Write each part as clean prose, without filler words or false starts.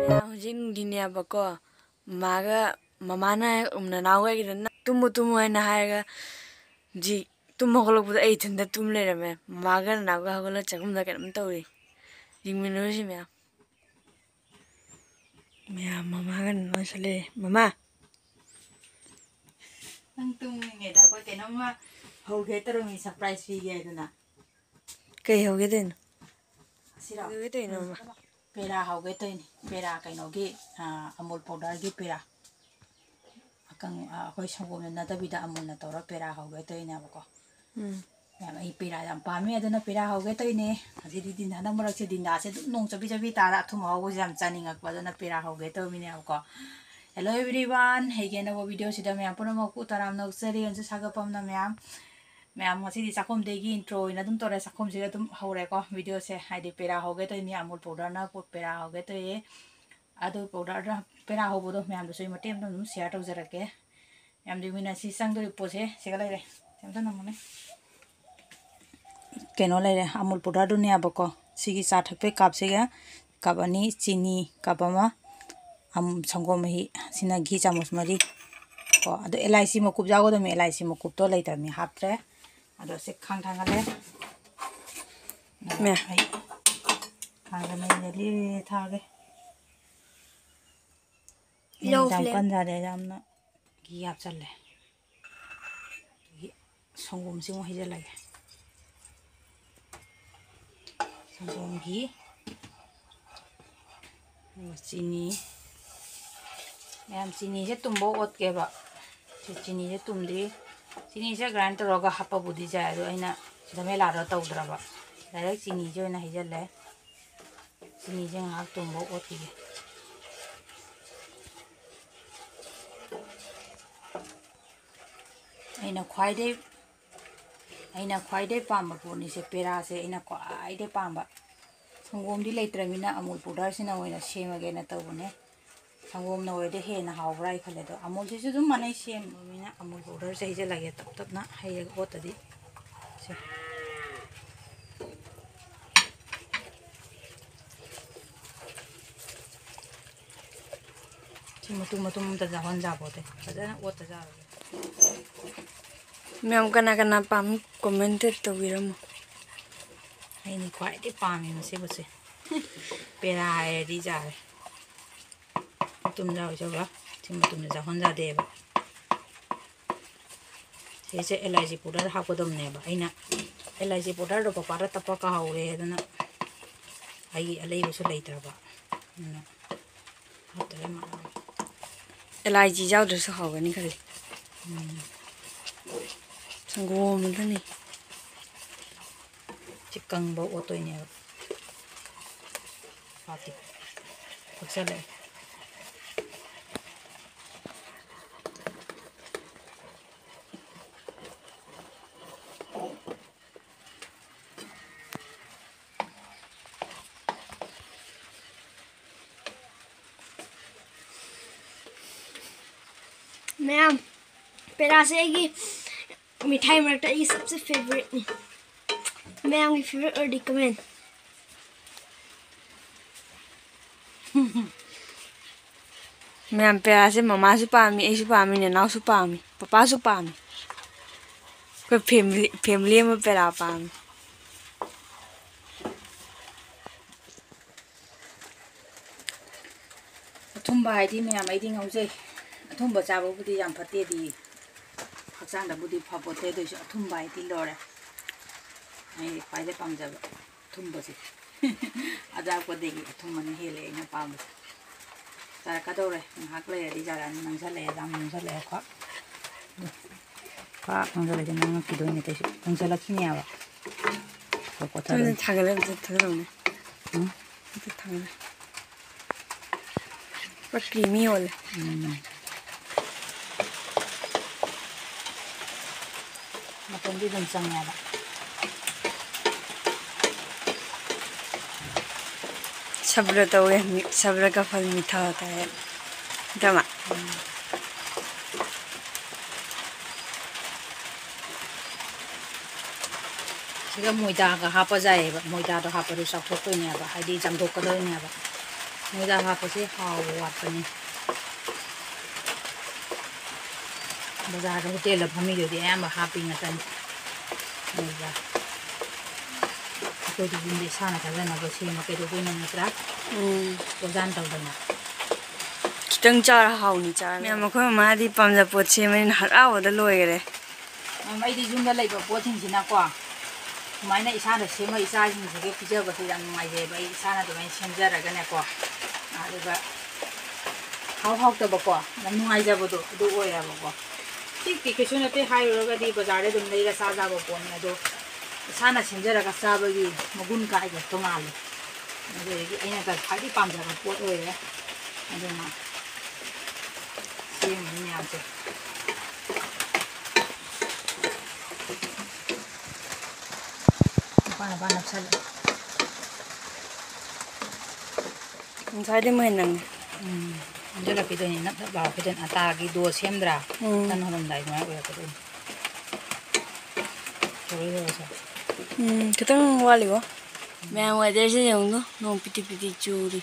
hujing dinia bako maga mamana nanawe gidana tumu hai na haiga ji tumo kolok buda ai thanda tum le rame maga naga hagala chakum da kanam tawi jing minusi mea mama ga no sale mama nang tum nge da ko ke nama ho ge taro mi surprise fi ge duna kai hoge den sira hoge den no ma pera ho ge to ni pera kai no ge amul powder ge pera akang hoi sangom na da bida amul na tora pera ho ge to ni ba ko ya ai pera yam pa me aduna pera ho ge to ni aji di din na marak se din da se nong chabi chabi tara thum ho jam chaning ak ba na pera ho ge to mi ne ba ko hello everyone hey again a video sida me apuna mo ku taram no seri on se saga pam na me am si sakom de gi intro ina dum tore sakom sida dum hore ko video se haidi pera ho ge to ni amul powder na ko pera ho ge to e adu powder da pera ho bodo me am do so ma tem dum share to jara ke am de mina si sang do po se ga lai re tem to na mo ne keno lai re amul powder do ni abako sigi sa thak pe kap se ga kap ani chini kap ama संगोम ही सिना घी चामच मरी को अदो LIC मकुप जागो दो मे LIC मकुप तो लेतर मी हापरे अदो से खांग थांगले मे हाय खांगले नेली थागे low flame जाम जादे जामना घी आप चले संगोम से मो हिजे लगे संगोम घी चीनी चीनी से तुम्बो ओत के बा चीनी से तुम्दी चीनी से ग्राइंड तौरगा हापा बुदी जाए अदो अइना सिदा लारो तौद्रबा डायरेक्ट चीनी जो ना हिजले चीनी से हाक तुम्बो ओतिगे अइना ख्वाइदे पाम्बा पोनी से पेरा से अइना ख्वाइदे पाम्बा संगोम दी लेत्रमिना अमूल पाउडर सिना ओइना सेमगे ना तौबने संगोम ना ओइदे हेना हावब्राई खले दो अमूल से जुम माने सेम मिना अमूल पाउडर से हिजे लगे तब तब ना हाय ओतदी से मटुम त जावन जाबोते फजना ओत जाबे मैम कना पाम कमेंट तो बिरम हाइनी ख्वाइदे पामी मसे बसे पेरा है दी जारे तुम जाओ जबा तुम जाहन जा देबा से एलआईसी पाउडर हापदम नेबा अइना एलआईसी पाउडर दो पारा तपा का हाउरे दना आई अलेबसु लेत्रबा ना हतरे मा एलआईजी जाउदसु हावगनी खले संगोम दनी चिकन बो ओतोइने पाती पक्सले मैम पेरा से की मिठाई मरता ये सबसे फेवरेट नहीं मैम की फेवरेट और रिकमेंड मैम पेरा से ममा से पामी ऐसे पामी ने नाउ से पामी पापा से पामी कोई फैमिली में पेरा पामी अथुम्बा हाइदी मैम आइदी ngauजै अथुम्बा चाबोबुदी याम फतेदी हक्सांदा बुदी फपोते दोइसो अथुम्बा हाइदी लोरे आई पाइदे पामजब अथुम्बसे अजाको देगी अथुम्बने हेले इना पाम तारा कदौरे हाक ले दी जारा नंगसले दाम नंगसले खा नंगसले नंग किदोइने तेसो नंगसला खिनियाबा तो कोथा थागले थागले थागले पर क्रीमी होले मतलब भी दम संगयाबा सब्र तो वे सब्र का फल मीठा होता है दमा सिगा मोइदा का हापा जाएबा मोइदा तो हापा दो साथोकइनेबा हाइदी जामदोकदोइनेबा ꯃꯣꯏꯗ ꯍꯥꯞꯄꯁꯦ ꯍꯥꯎꯕ ꯋꯥꯠꯄꯅꯤ ꯕꯖꯥꯔꯗ ꯍꯣꯇꯦꯜꯗ ꯐꯝꯃꯤꯗꯨꯗꯤ ꯑꯌꯥꯝꯕ ꯍꯥꯞꯄꯤ ꯉꯥꯛꯇꯅꯤ ꯃꯣꯏꯗ ꯑꯩꯈꯣꯏꯗꯤ ꯌꯨꯝꯗ ꯏꯁꯥꯅ ꯊꯥꯖꯅꯕ ꯁꯦꯝꯃ ꯀꯩꯗꯧꯗꯣꯏꯅꯣ ꯅꯠꯇ꯭ꯔꯥ ꯄꯣꯖꯥꯟ ꯇꯧꯗꯅ ꯈꯤꯇꯪ ꯆꯥꯔ ꯍꯥꯎꯅꯤ ꯆꯥꯔ ꯃꯌꯥꯝ ꯑꯩꯈꯣꯏ ꯃꯃꯥꯗꯤ ꯄꯥꯝꯖꯕ ꯄꯣꯠ ꯁꯦꯝꯕꯅꯤꯅ ꯍꯔꯥꯎꯕꯗ ꯂꯣꯏꯈꯔꯦ ꯑꯩꯗꯤ ꯌꯨꯝꯗ ꯂꯩꯕ ꯄꯣꯠꯁꯤꯡꯁꯤꯅꯀꯣ ꯁꯨꯃꯥꯏꯅ ꯏꯁꯥꯅ ꯁꯦꯝꯃ ꯏꯆꯥꯁꯤꯡꯁꯤꯒ ꯄꯤꯖꯕꯁꯦ ꯌꯥꯝ ꯅꯨꯡꯉꯥꯏꯖꯩꯑꯕ ꯑꯩ ꯏꯁꯥꯅ ꯑꯗꯨꯃꯥꯏꯅ ꯁꯦꯝꯖꯔꯒꯅꯦꯀꯣ ꯑꯗꯨꯒ ꯍꯥꯎꯇꯕꯀꯣ ꯌꯥꯝ ꯅꯨꯡꯉꯥꯏꯖꯕꯗꯣ ꯑꯗꯨ ꯑꯣꯏꯌꯦꯕꯀꯣ ꯁꯤꯛꯇꯤ ꯀꯩꯁꯨ ꯅꯠꯇꯦ ꯍꯥꯏꯔꯨꯔꯒꯗꯤ ꯕꯖꯥꯔꯗ ꯑꯗꯨꯝ ꯂꯩꯔ ꯆꯥꯖꯕ ꯄꯣꯠꯅꯤ ꯑꯗꯣ ꯏꯁꯥꯅ ꯁꯦꯝꯖꯔꯒ ꯆꯥꯕꯒꯤ ꯃꯒꯨꯟ ꯀꯥꯏꯕ ꯇꯣꯉꯥꯜꯂꯦ ꯑꯗꯨꯗꯒꯤ ꯑꯩꯅ ꯈ꯭ꯋꯥꯏꯗꯒꯤ ꯄꯥꯝꯖꯕ ꯄꯣꯠ ꯑꯣꯏꯔꯦ ꯑꯗꯨꯅ ꯁꯦꯝꯃꯤ ꯃꯌꯥꯝꯁꯦ ꯅꯨꯄꯥ ꯅꯞꯁꯜꯂꯦ ꯉꯁꯥꯏꯗꯤ ꯃꯣꯏ ꯅꯪꯉꯦ ꯍꯟꯖꯤꯜꯂꯛꯈꯤꯗꯣꯏꯅꯤ ꯅꯞ ꯅꯞ ꯂꯥꯎꯔꯛꯈꯤꯗꯣꯏꯅꯤ ꯑꯇꯥꯒꯤ ꯗꯣ ꯁꯦꯝꯗ꯭ꯔꯥ ꯇꯟ ꯍꯧꯔꯝꯗꯥꯏ ꯑꯗꯨꯃꯥꯏꯅ ꯑꯣꯏꯔꯛꯀꯗꯣꯏꯅꯤ khitang wali go mẹ ngoài đây sẽ dùng nó nông piti piti churi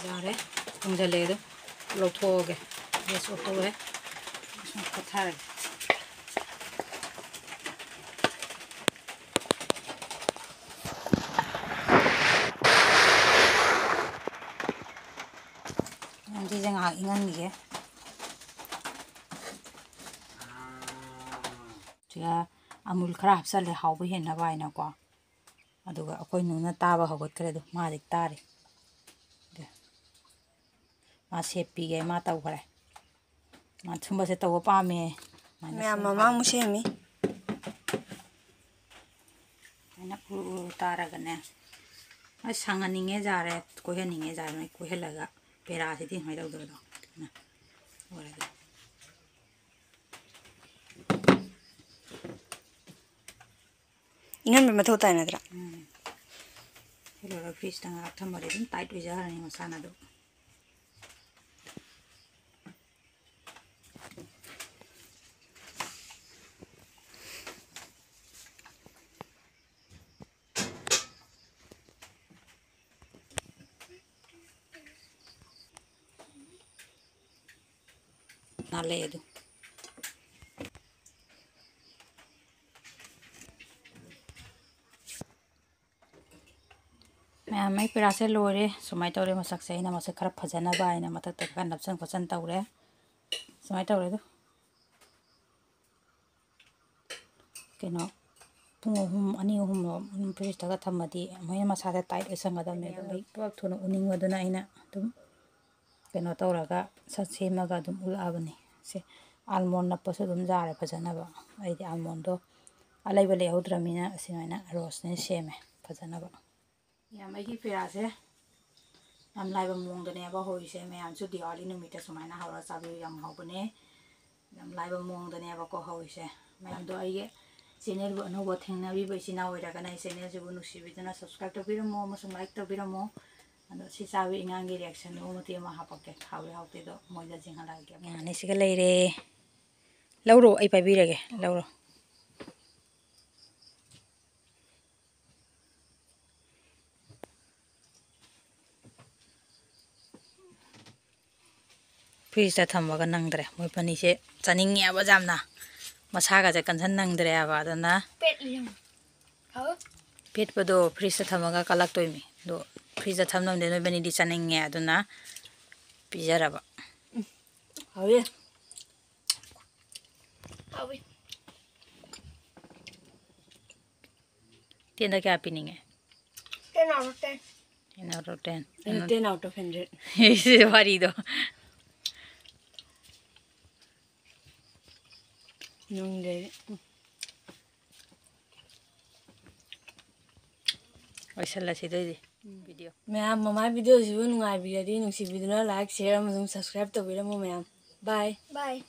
ꯌꯥꯔꯦ ꯊꯣꯡꯖꯜꯂꯦ ꯑꯗꯨ ꯂꯧꯊꯣꯛꯑꯒꯦ ꯒ꯭ꯌꯥꯁ ꯑꯣꯐ ꯇꯧꯔꯦ ꯁꯨꯝ ꯄꯣꯊꯥꯔꯒꯦ ꯁꯤꯁꯦ ꯉꯥꯏꯍꯥꯛ ꯏꯪꯍꯟꯈꯤꯒꯦ ꯁꯤꯒ ꯑꯃꯨꯜ ꯈꯔ ꯍꯥꯞꯆꯜꯂꯦ ꯍꯥꯎꯕ ꯍꯦꯟꯅꯕ ꯍꯥꯏꯅꯀꯣ ꯑꯗꯨꯒ ꯑꯩꯈꯣꯏ ꯅꯨꯅ ꯇꯥꯕ ꯍꯧꯒꯠꯈ꯭ꯔꯦ ꯑꯗꯣ ꯃꯥꯗꯤ ꯇꯥꯔꯤ ꯃꯥ ꯁꯦꯞꯄꯤꯒꯦ ꯃꯥ ꯇꯧꯈ꯭ꯔꯦ ꯃꯥ ꯁꯨꯝꯕꯁꯦ ꯇꯧꯕ ꯄꯥꯝꯃꯦ mẹ mama musemi ꯑꯩꯅ ꯎꯔꯨ ꯇꯥꯔꯒꯅꯦ ꯑꯁ ꯁꯪꯍꯟꯅꯤꯡꯉꯦ ꯖꯥꯔꯦ ꯀꯣꯏꯍꯟꯅꯤꯡꯉꯦ ꯖꯥꯔꯦ ꯀꯣꯏꯍꯜꯂꯒ ꯄꯦꯔꯥꯁꯤꯗꯤ ꯁꯨꯃꯥꯏꯅ ꯇꯧꯗꯣꯏꯗꯣ ꯑꯣꯏꯔꯒ ingan me mathau tai nadra ꯂꯣꯏꯔꯒ ꯐ꯭ꯔꯤꯖꯇ ꯉꯥꯏꯍꯥꯛ ꯊꯝꯃꯗꯤ ꯑꯗꯨꯝ ꯇꯥꯏꯠ ꯑꯣꯏꯖꯈ꯭ꯔꯅꯤ ꯃꯁꯥꯅ ꯑꯗꯨꯝ ꯅꯥꯜꯂꯛꯑꯦ ꯑꯗꯨ ꯃꯌꯥꯝ ꯑꯩ ꯄꯦꯔꯥꯁꯦ ꯂꯣꯏꯔꯦ ꯁꯨꯃꯥꯏꯅ ꯇꯧꯔꯦ ꯃꯁꯛꯁꯦ ꯑꯩꯅ ꯃꯁꯛ ꯈꯔ ꯐꯖꯅꯕ ꯍꯥꯏꯅ ꯃꯊꯛꯇ ꯈꯔ ꯅꯞꯁꯟ ꯈꯣꯠꯆꯟ ꯇꯧꯔꯦ ꯁꯨꯃꯥꯏꯅ ꯇꯧꯔꯦ ꯑꯗꯨ ꯀꯩꯅꯣ ꯄꯨꯡ ꯑꯅꯤ ꯑꯍꯨꯝ ꯐ꯭ꯔꯤꯖꯇꯒ ꯊꯝꯃꯗꯤ ꯃꯣꯏꯅ ꯃꯁꯥꯗ ꯇꯥꯏꯠ ꯑꯣꯏꯁꯟꯒꯗꯕꯅꯦ ꯑꯗꯣ ꯑꯩ ꯄꯥꯛ ꯊꯨꯅ ꯎꯅꯤꯡꯕꯗꯨꯅ ꯑꯩꯅ ꯑꯗꯨꯝ ꯀꯩꯅꯣ ꯇꯧꯔꯒ ꯁꯠ ꯁꯦꯝꯃꯒ ꯑꯗꯨꯝ ꯎꯠꯂꯛꯑꯕꯅꯤ ꯁꯦ ꯑꯜꯃꯣꯟ ꯅꯞꯄꯁꯨ ꯑꯗꯨꯝ ꯌꯥꯔꯦ ꯐꯖꯅꯕ ꯑꯩꯗꯤ ꯑꯜꯃꯣꯟꯗꯣ ꯑꯂꯩꯕ ꯂꯩꯍꯧꯗ꯭ꯔꯕꯅꯤꯅ ꯑꯁꯨꯃꯥꯏꯅ ꯔꯣꯁꯅ ꯁꯦꯝꯃꯦ ꯐꯖꯅꯕ ꯌꯥꯝ ꯑꯩꯒꯤ ꯄꯦꯔꯥꯁꯦ ꯌꯥꯝ ꯂꯥꯏꯕ ꯃꯑꯣꯡꯗꯅꯦꯕ ꯍꯧꯔꯤꯁꯦ ꯃꯌꯥꯝꯁꯨ ꯗꯤꯋꯥꯂꯤ ꯅꯨꯃꯤꯠꯇ ꯁꯨꯃꯥꯏꯅ ꯍꯧꯔꯒ ꯆꯥꯕꯤꯌꯨ ꯌꯥꯝ ꯍꯥꯎꯕꯅꯦ ꯌꯥꯝ ꯂꯥꯏꯕ ꯃꯑꯣꯡꯗꯅꯦꯕꯀꯣ ꯍꯧꯔꯤꯁꯦ ꯃꯌꯥꯝꯗꯣ ꯑꯩꯒꯤ ꯆꯦꯅꯦꯜꯕꯨ ꯑꯅꯧꯕ ꯊꯦꯡꯅꯕꯤꯕ ꯏꯆꯤꯟ ꯏꯅꯥꯎ ꯑꯣꯏꯔꯒꯅ ꯑꯩ ꯆꯦꯅꯦꯜꯁꯤꯕꯨ ꯅꯨꯡꯁꯤꯕꯤꯗꯨꯅ ꯁꯕꯁꯀ꯭ꯔꯥꯏꯕ ꯇꯧꯕꯤꯔꯝꯃꯣ ꯑꯃꯁꯨꯡ ꯂꯥꯏꯛ ꯇꯧꯕꯤꯔꯝꯃꯣ ꯑꯗꯣ ꯁꯤ ꯆꯥꯕꯤ ꯑꯉꯥꯡꯒꯤ ꯔꯤꯌꯦꯛꯁꯟꯗꯨ ꯃꯇꯦꯛ ꯑꯃ ꯍꯥꯞꯄꯛꯀꯦ ꯍꯥꯎꯋꯤ ꯍꯥꯎꯇꯦꯗꯣ ꯃꯣꯏꯗ ꯆꯤꯡꯍꯜꯂꯛꯑꯒꯦ ꯌꯥꯅꯤ ꯁꯤꯒ ꯂꯩꯔꯦ ꯂꯧꯔꯣ ꯑꯩ ꯄꯥꯏꯕꯤꯔꯒꯦ ꯂꯧꯔꯣ ꯐ꯭ꯔꯤꯖꯇ ꯊꯝꯃꯒ ꯅꯪꯗ꯭ꯔꯦ ꯃꯣꯏ ꯐꯅꯤꯁꯦ ꯆꯥꯅꯤꯡꯉꯦꯕ ꯌꯥꯝꯅ ꯃꯁꯥꯒꯁꯦ ꯀꯟꯁꯟ ꯅꯪꯗ꯭ꯔꯦꯕ ꯑꯗꯨꯅ ꯄꯦꯠꯄꯗꯣ ꯐ꯭ꯔꯤꯖꯇ ꯊꯝꯃꯒ ꯀꯜꯂꯛꯇꯣꯏꯅꯤ ꯑꯗꯣ ꯐ꯭ꯔꯤꯖꯇ ꯊꯝꯅꯕꯗꯤ ꯅꯣꯏ ꯕꯅꯤꯗꯤ ꯆꯥꯅꯤꯡꯉꯦ ꯑꯗꯨꯅ ꯄꯤꯖꯔꯕ hauye ꯇꯦꯟꯗ ꯀꯌꯥ ꯄꯤꯅꯤꯡꯉꯦ 10 out of 10 10 out of 10 10 out of 100 ꯁꯤ ꯋꯥꯔꯤꯗꯣ nungde ꯂꯣꯏꯁꯜꯂꯁꯤ ꯑꯗꯨꯏꯗꯤ video mẹ mama video sibu nungai bigadi nungsibiduna like share amazung subscribe tawiramo mẹ bye bye